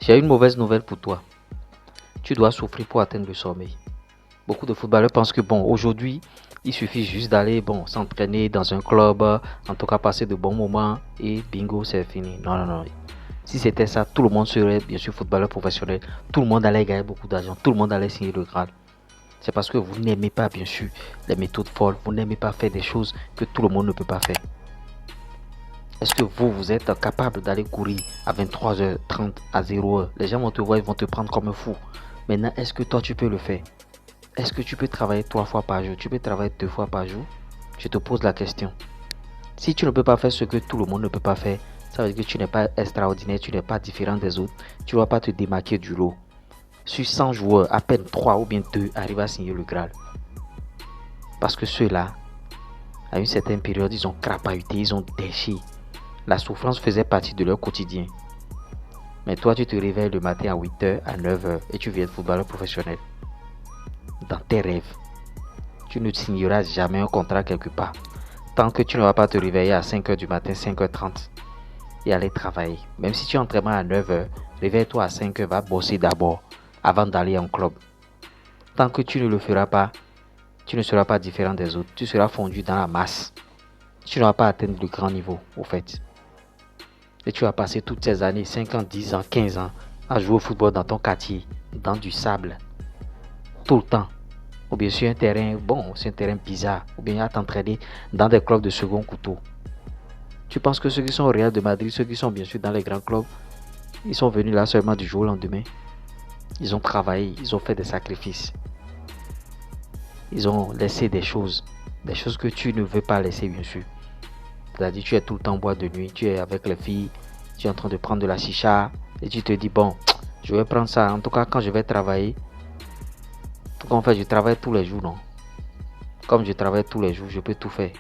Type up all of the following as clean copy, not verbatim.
J'ai une mauvaise nouvelle pour toi. Tu dois souffrir pour atteindre le sommeil. Beaucoup de footballeurs pensent que aujourd'hui, il suffit juste d'aller s'entraîner dans un club, en tout cas passer de bons moments et bingo, c'est fini. Non, non, non. Si c'était ça, tout le monde serait bien sûr footballeur professionnel. Tout le monde allait gagner beaucoup d'argent. Tout le monde allait signer le Graal. C'est parce que vous n'aimez pas bien sûr les méthodes folles. Vous n'aimez pas faire des choses que tout le monde ne peut pas faire. Est-ce que vous êtes capable d'aller courir à 23h30 à 0h? Les gens vont te voir, ils vont te prendre comme un fou. Maintenant, est-ce que toi tu peux le faire? Est-ce que tu peux travailler 3 fois par jour? Tu peux travailler 2 fois par jour? Je te pose la question. Si tu ne peux pas faire ce que tout le monde ne peut pas faire, ça veut dire que tu n'es pas extraordinaire, tu n'es pas différent des autres. Tu ne vas pas te démarquer du lot. Sur 100 joueurs, à peine 3 ou bien 2 arrivent à signer le Graal. Parce que ceux-là, à une certaine période, ils ont crapahuté, ils ont déché. La souffrance faisait partie de leur quotidien. Mais toi, tu te réveilles le matin à 8h, à 9h et tu viens être footballeur professionnel. Dans tes rêves, tu ne signeras jamais un contrat quelque part. Tant que tu ne vas pas te réveiller à 5h du matin, 5h30 et aller travailler. Même si tu es entraînement à 9h, réveille-toi à 5h, va bosser d'abord avant d'aller en club. Tant que tu ne le feras pas, tu ne seras pas différent des autres. Tu seras fondu dans la masse. Tu ne vas pas atteindre le grand niveau, au fait. Et tu vas passer toutes ces années, 5 ans, 10 ans, 15 ans, à jouer au football dans ton quartier, dans du sable, tout le temps. Ou bien sur un terrain, c'est un terrain bizarre. Ou bien à t'entraîner dans des clubs de second couteau. Tu penses que ceux qui sont au Real de Madrid, ceux qui sont bien sûr dans les grands clubs, ils sont venus là seulement du jour au lendemain. Ils ont travaillé, ils ont fait des sacrifices. Ils ont laissé des choses que tu ne veux pas laisser bien sûr. C'est-à-dire tu es tout le temps en boîte de nuit, tu es avec les filles, tu es en train de prendre de la chicha et tu te dis bon, je vais prendre ça. En tout cas, quand je vais travailler, en fait, je travaille tous les jours, non? Comme je travaille tous les jours, je peux tout faire.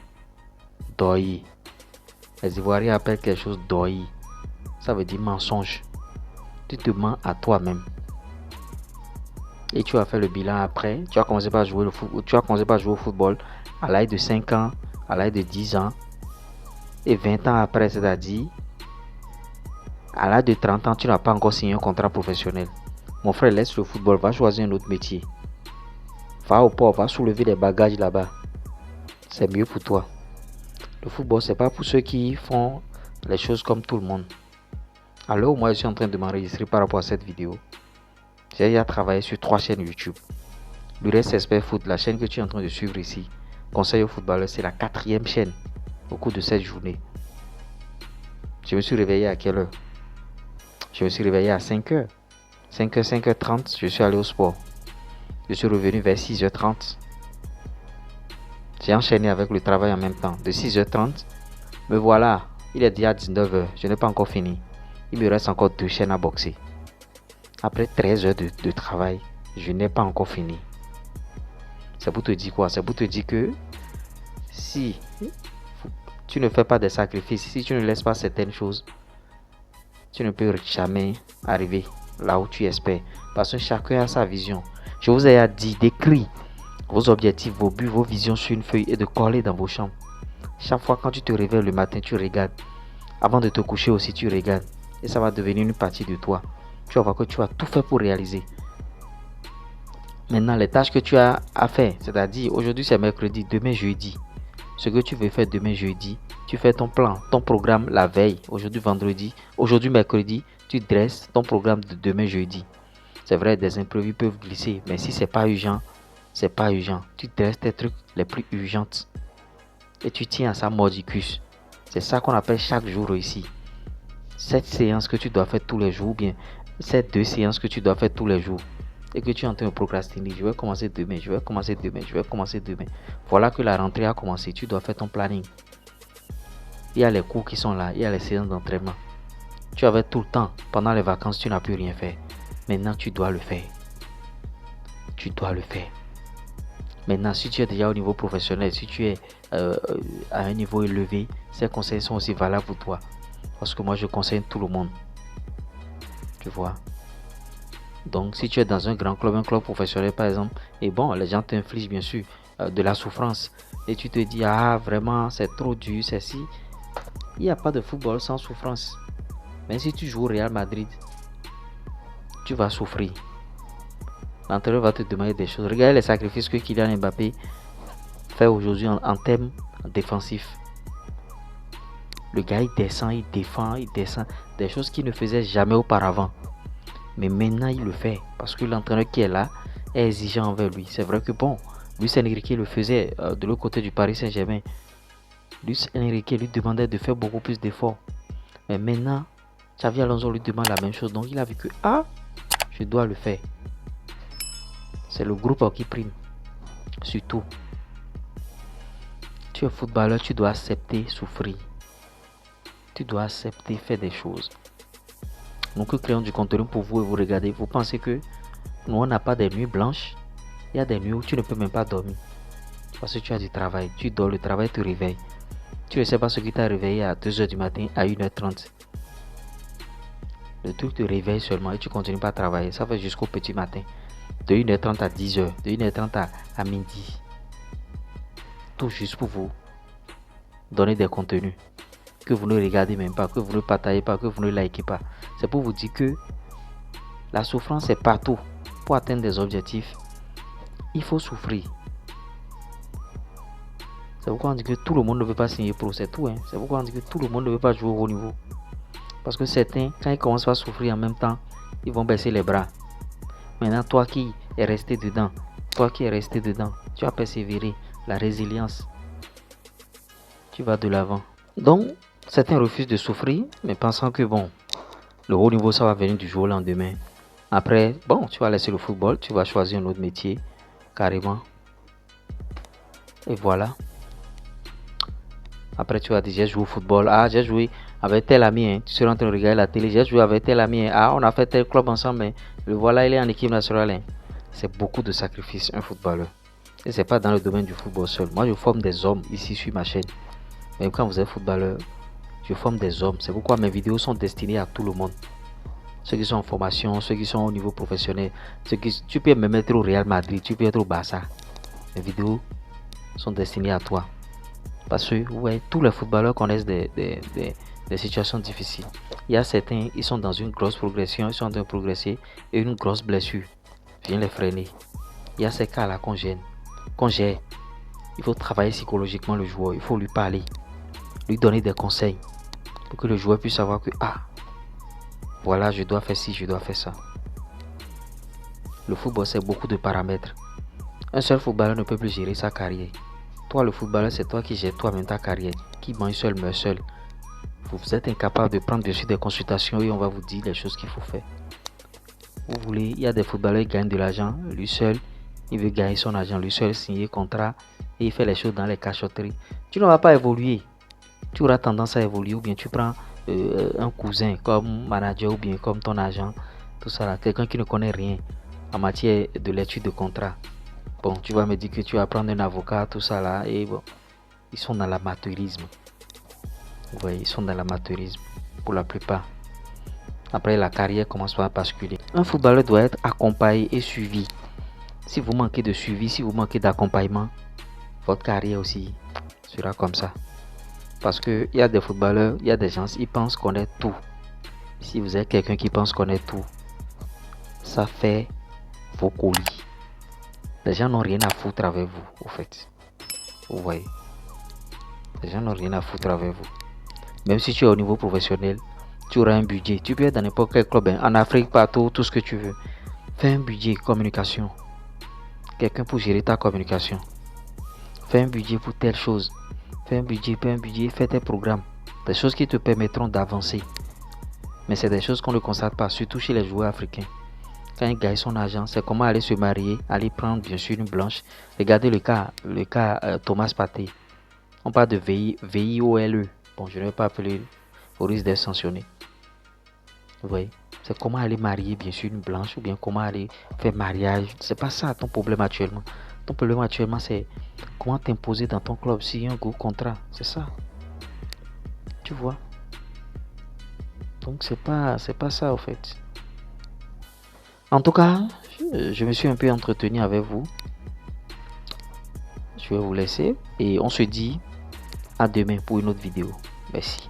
Doyer. Les Ivoiriens appellent quelque chose doyer. Ça veut dire mensonge. Tu te mens à toi-même. Et tu as fait le bilan après. Tu as commencé par jouer au football à l'âge de 5 ans, à l'âge de 10 ans. Et 20 ans après, c'est-à-dire à l'âge de 30 ans, tu n'as pas encore signé un contrat professionnel. Mon frère, laisse le football, va choisir un autre métier. Va au port, va soulever des bagages là-bas. C'est mieux pour toi. Le football, c'est pas pour ceux qui font les choses comme tout le monde. Alors, moi, je suis en train de m'enregistrer par rapport à cette vidéo. J'ai déjà travaillé sur 3 chaînes YouTube. Le reste, Expert Foot, la chaîne que tu es en train de suivre ici. Conseil aux footballeurs, c'est la 4e chaîne au cours de cette journée. Je me suis réveillé à quelle heure? Je me suis réveillé à 5h. 5h, 5h30, je suis allé au sport. Je suis revenu vers 6h30. J'ai enchaîné avec le travail en même temps. De 6h30, me voilà. Il est déjà 19h. Je n'ai pas encore fini. Il me reste encore 2 chaînes à boxer. Après 13 heures de travail, je n'ai pas encore fini. C'est pour te dire quoi? C'est pour te dire que si tu ne fais pas des sacrifices, si tu ne laisses pas certaines choses, tu ne peux jamais arriver là où tu espères. Parce que chacun a sa vision. Je vous ai dit d'écrire vos objectifs, vos buts, vos visions sur une feuille et de coller dans vos chambres. Chaque fois quand tu te réveilles le matin, tu regardes. Avant de te coucher aussi, tu regardes. Et ça va devenir une partie de toi. Tu vas voir que tu as tout fait pour réaliser. Maintenant, les tâches que tu as à faire, c'est-à-dire aujourd'hui c'est mercredi, demain jeudi. Ce que tu veux faire demain jeudi, tu fais ton plan, ton programme la veille. Aujourd'hui vendredi, aujourd'hui mercredi, tu dresses ton programme de demain jeudi. C'est vrai, des imprévus peuvent glisser, mais si c'est pas urgent, c'est pas urgent. Tu dresses tes trucs les plus urgentes et tu tiens à ça mordicus. C'est ça qu'on appelle chaque jour ici. Cette séance que tu dois faire tous les jours, ou bien ces 2 séances que tu dois faire tous les jours et que tu es en train de procrastiner. Je vais commencer demain, je vais commencer demain, je vais commencer demain. Voilà que la rentrée a commencé, tu dois faire ton planning. Il y a les cours qui sont là, il y a les séances d'entraînement. Tu avais tout le temps, pendant les vacances, tu n'as plus rien fait. Maintenant, tu dois le faire. Tu dois le faire. Maintenant, si tu es déjà au niveau professionnel, si tu es à un niveau élevé, ces conseils sont aussi valables pour toi. Parce que moi, je conseille tout le monde. Tu vois. Donc, si tu es dans un grand club, un club professionnel par exemple, et bon, les gens t'infligent bien sûr de la souffrance. Et tu te dis, ah, vraiment, c'est trop dur, c'est si. Il n'y a pas de football sans souffrance. Même si tu joues au Real Madrid, tu vas souffrir. L'entraîneur va te demander des choses. Regardez les sacrifices que Kylian Mbappé fait aujourd'hui en termes défensifs. Le gars, il descend, il défend, il descend. Des choses qu'il ne faisait jamais auparavant. Mais maintenant, il le fait. Parce que l'entraîneur qui est là est exigeant envers lui. C'est vrai que bon, Luis Enrique le faisait de l'autre côté du Paris Saint-Germain. Luis Enrique lui demandait de faire beaucoup plus d'efforts. Mais maintenant, Xavi Alonso lui demande la même chose. Donc il a vu que, je dois le faire. C'est le groupe qui prime. Surtout. Tu es footballeur, tu dois accepter souffrir. Tu dois accepter faire des choses. Nous que créons du contenu pour vous et vous regardez. Vous pensez que nous, on n'a pas des nuits blanches. Il y a des nuits où tu ne peux même pas dormir. Parce que tu as du travail. Tu dors, le travail te réveille. Tu ne sais pas ce qui t'a réveillé à 2h du matin, à 1h30. Le truc te réveille seulement et tu continues pas à travailler. Ça fait jusqu'au petit matin. De 1h30 à 10h. De 1h30 à midi. Tout juste pour vous donner des contenus que vous ne regardez même pas, que vous ne partagez pas, que vous ne likez pas. C'est pour vous dire que la souffrance est partout. Pour atteindre des objectifs, il faut souffrir. C'est pourquoi on dit que tout le monde ne veut pas signer pro, c'est tout. C'est pourquoi on dit que tout le monde ne veut pas jouer au haut niveau. Parce que certains, quand ils commencent à souffrir en même temps, ils vont baisser les bras. Maintenant, toi qui es resté dedans, tu as persévéré, la résilience, tu vas de l'avant. Donc, certains refusent de souffrir, mais pensant que bon, le haut niveau, ça va venir du jour au lendemain. Après, bon, tu vas laisser le football, tu vas choisir un autre métier, carrément. Et voilà. Après, tu vas dire, j'ai joué au football. J'ai joué avec tel ami. Tu seras en train de regarder la télé. J'ai joué avec tel ami. On a fait tel club ensemble. Mais le voilà, il est en équipe nationale. C'est beaucoup de sacrifices, un footballeur. Et c'est pas dans le domaine du football seul. Moi, je forme des hommes ici sur ma chaîne. Même quand vous êtes footballeur, je forme des hommes. C'est pourquoi mes vidéos sont destinées à tout le monde. Ceux qui sont en formation, ceux qui sont au niveau professionnel. Tu peux me mettre au Real Madrid, tu peux être au Barça. Mes vidéos sont destinées à toi. Parce que ouais, tous les footballeurs connaissent des situations difficiles. Il y a certains, ils sont dans une grosse progression, ils sont en train de progresser et une grosse blessure vient les freiner. Il y a ces cas-là qu'on gère. Il faut travailler psychologiquement le joueur, il faut lui parler, lui donner des conseils pour que le joueur puisse savoir que voilà, je dois faire ci, je dois faire ça. Le football, c'est beaucoup de paramètres. Un seul footballeur ne peut plus gérer sa carrière. Toi, le footballeur, c'est toi qui gères toi-même ta carrière. Qui mange seul, meurt seul. Vous êtes incapable de prendre dessus des consultations et on va vous dire les choses qu'il faut faire. Vous voulez, il y a des footballeurs qui gagnent de l'argent. Lui seul, il veut gagner son argent. Lui seul, signer contrat et il fait les choses dans les cachotteries. Tu ne vas pas évoluer. Tu auras tendance à évoluer ou bien tu prends un cousin comme manager ou bien comme ton agent. Tout ça là. Quelqu'un qui ne connaît rien en matière de l'étude de contrat. Bon, tu vas me dire que tu vas prendre un avocat, tout ça là, et bon, ils sont dans l'amateurisme. Oui, ils sont dans l'amateurisme, pour la plupart. Après, la carrière commence à basculer. Un footballeur doit être accompagné et suivi. Si vous manquez de suivi, si vous manquez d'accompagnement, votre carrière aussi sera comme ça. Parce qu'il y a des footballeurs, il y a des gens, ils pensent connaître tout. Si vous êtes quelqu'un qui pense connaître tout, ça fait vos colis. Les gens n'ont rien à foutre avec vous, au fait. Vous voyez. Les gens n'ont rien à foutre avec vous. Même si tu es au niveau professionnel, tu auras un budget. Tu peux être dans n'importe quel club, en Afrique, partout, tout ce que tu veux. Fais un budget communication. Quelqu'un pour gérer ta communication. Fais un budget pour telle chose. Fais un budget, fais tes programmes. Des choses qui te permettront d'avancer. Mais c'est des choses qu'on ne constate pas, surtout chez les joueurs africains. Quand il gagne son argent, c'est comment aller se marier, aller prendre bien sûr une blanche. Regardez le cas Thomas Partey. On parle de VIOLE. Bon, je ne vais pas appeler au risque d'être sanctionné. Vous voyez, c'est comment aller marier bien sûr une blanche ou bien comment aller faire mariage. C'est pas ça ton problème actuellement. Ton problème actuellement, c'est comment t'imposer dans ton club s'il y a un gros contrat. C'est ça. Tu vois. Donc c'est pas ça au fait. En tout cas, je me suis un peu entretenu avec vous. Je vais vous laisser et on se dit à demain pour une autre vidéo. Merci.